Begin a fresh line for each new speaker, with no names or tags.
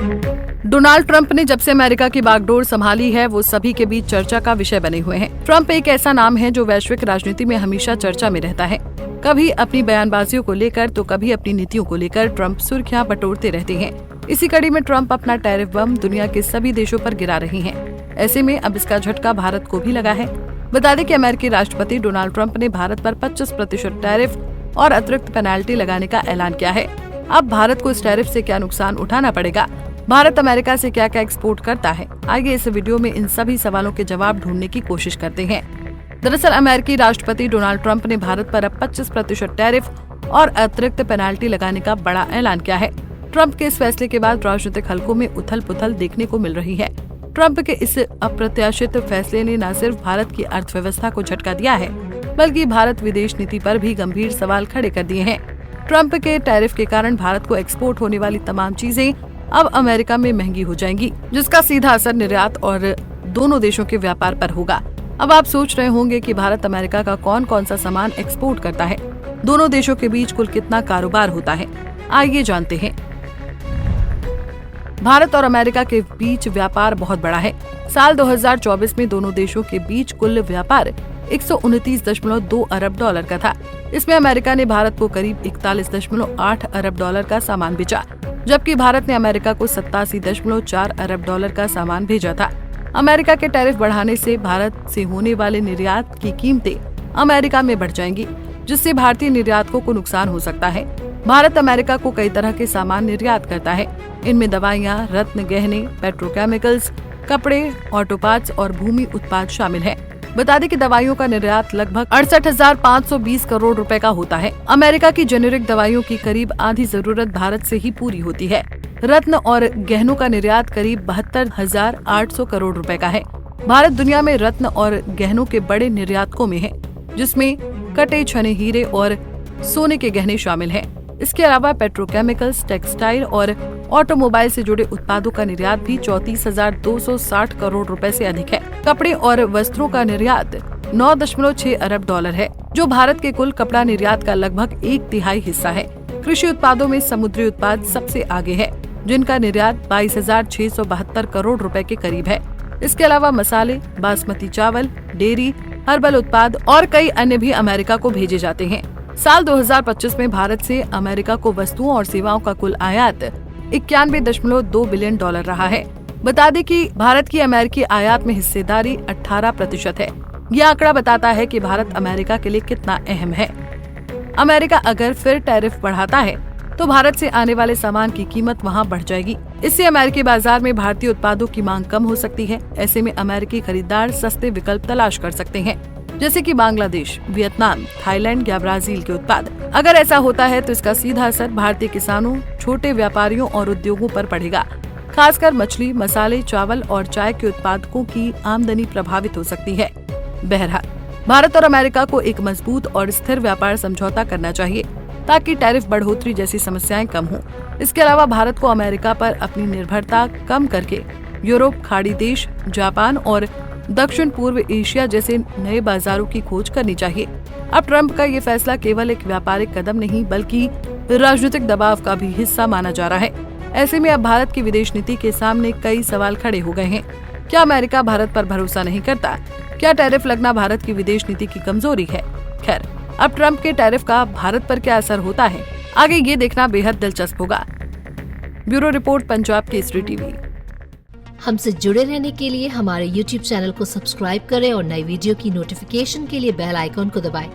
Donald Trump ने जब से अमेरिका की बागडोर संभाली है, वो सभी के बीच चर्चा का विषय बने हुए हैं। ट्रंप एक ऐसा नाम है जो वैश्विक राजनीति में हमेशा चर्चा में रहता है। कभी अपनी बयानबाजियों को लेकर तो कभी अपनी नीतियों को लेकर ट्रंप सुर्खियां बटोरते रहते हैं। इसी कड़ी में ट्रंप अपना टैरिफ बम दुनिया के सभी देशों पर गिरा रहे हैं। ऐसे में अब इसका झटका भारत को भी लगा है। बता दें कि अमेरिकी राष्ट्रपति डोनाल्ड ट्रंप ने भारत पर 25% टैरिफ और अतिरिक्त पेनाल्टी लगाने का ऐलान किया है। अब भारत को इस टैरिफ से क्या नुकसान उठाना पड़ेगा, भारत अमेरिका से क्या क्या एक्सपोर्ट करता है, आइए इस वीडियो में इन सभी सवालों के जवाब ढूंढने की कोशिश करते हैं। दरअसल अमेरिकी राष्ट्रपति डोनाल्ड ट्रंप ने भारत पर अब 25% टैरिफ और अतिरिक्त पेनाल्टी लगाने का बड़ा ऐलान किया है। ट्रंप के इस फैसले के बाद राजनीतिक हलकों में उथल पुथल देखने को मिल रही है। ट्रंप के इस अप्रत्याशित फैसले ने न सिर्फ भारत की अर्थव्यवस्था को झटका दिया है, बल्कि भारत विदेश नीति पर भी गंभीर सवाल खड़े कर दिए हैं। ट्रंप के टैरिफ के कारण भारत को एक्सपोर्ट होने वाली तमाम चीजें अब अमेरिका में महंगी हो जाएंगी, जिसका सीधा असर निर्यात और दोनों देशों के व्यापार पर होगा। अब आप सोच रहे होंगे कि भारत अमेरिका का कौन कौन सा सामान एक्सपोर्ट करता है, दोनों देशों के बीच कुल कितना कारोबार होता है, आइए जानते हैं। भारत और अमेरिका के बीच व्यापार बहुत बड़ा है। साल 2024 में दोनों देशों के बीच कुल व्यापार 129.2 अरब डॉलर का था। इसमें अमेरिका ने भारत को करीब 41.8 अरब डॉलर का सामान बेचा, जबकि भारत ने अमेरिका को 87.4 अरब डॉलर का सामान भेजा था। अमेरिका के टैरिफ बढ़ाने से भारत से होने वाले निर्यात की कीमतें अमेरिका में बढ़ जाएंगी, जिससे भारतीय निर्यातकों को नुकसान हो सकता है। भारत अमेरिका को कई तरह के सामान निर्यात करता है। इनमें दवाइयाँ, रत्न गहने, पेट्रोकेमिकल्स, कपड़े, ऑटो पार्ट्स और भूमि उत्पाद शामिल हैं। बता दें कि दवाइयों का निर्यात लगभग 68,520 करोड़ रुपए का होता है। अमेरिका की जेनेरिक दवाइयों की करीब आधी जरूरत भारत से ही पूरी होती है। रत्न और गहनों का निर्यात करीब 72,800 करोड़ रुपए का है। भारत दुनिया में रत्न और गहनों के बड़े निर्यातकों में है, जिसमें कटे छने हीरे और सोने के गहने शामिल हैं। इसके अलावा पेट्रोकेमिकल्स, टेक्सटाइल और ऑटोमोबाइल से जुड़े उत्पादों का निर्यात भी 34,260 करोड़ रुपए से अधिक है। कपड़े और वस्त्रों का निर्यात 9.6 अरब डॉलर है, जो भारत के कुल कपड़ा निर्यात का लगभग 1/3 हिस्सा है। कृषि उत्पादों में समुद्री उत्पाद सबसे आगे है, जिनका निर्यात 22,672 करोड़ रुपए के करीब है। इसके अलावा मसाले, बासमती चावल, डेयरी, हर्बल उत्पाद और कई अन्य भी अमेरिका को भेजे जाते हैं। साल 2025 में भारत से अमेरिका को वस्तुओं और सेवाओं का कुल आयात 91.2 बिलियन डॉलर रहा है। बता दें कि भारत की अमेरिकी आयात में हिस्सेदारी 18% है। यह आंकड़ा बताता है कि भारत अमेरिका के लिए कितना अहम है। अमेरिका अगर फिर टैरिफ बढ़ाता है तो भारत से आने वाले सामान की कीमत वहां बढ़ जाएगी। इससे अमेरिकी बाजार में भारतीय उत्पादों की मांग कम हो सकती है। ऐसे में अमेरिकी खरीदार सस्ते विकल्प तलाश कर सकते हैं, जैसे कि बांग्लादेश, वियतनाम, थाईलैंड या ब्राजील के उत्पाद। अगर ऐसा होता है तो इसका सीधा असर भारतीय किसानों, छोटे व्यापारियों और उद्योगों पर पड़ेगा। खासकर मछली, मसाले, चावल और चाय के उत्पादकों की आमदनी प्रभावित हो सकती है। बहरहाल भारत और अमेरिका को एक मजबूत और स्थिर व्यापार समझौता करना चाहिए, ताकि टैरिफ बढ़ोतरी जैसी समस्याएं कम हों। इसके अलावा भारत को अमेरिका पर अपनी निर्भरता कम करके यूरोप, खाड़ी देश, जापान और दक्षिण पूर्व एशिया जैसे नए बाजारों की खोज करनी चाहिए। अब ट्रंप का ये फैसला केवल एक व्यापारिक कदम नहीं, बल्कि राजनीतिक दबाव का भी हिस्सा माना जा रहा है। ऐसे में अब भारत की विदेश नीति के सामने कई सवाल खड़े हो गए हैं। क्या अमेरिका भारत पर भरोसा नहीं करता? क्या टैरिफ लगना भारत की विदेश नीति की कमजोरी है? खैर, अब ट्रंप के टैरिफ का भारत पर क्या असर होता है, आगे ये देखना बेहद दिलचस्प होगा। Bureau report, Punjab Kesari TV.
हमसे जुड़े रहने के लिए हमारे YouTube चैनल को सब्सक्राइब करें और नई वीडियो की नोटिफिकेशन के लिए बेल आइकॉन को दबाएं।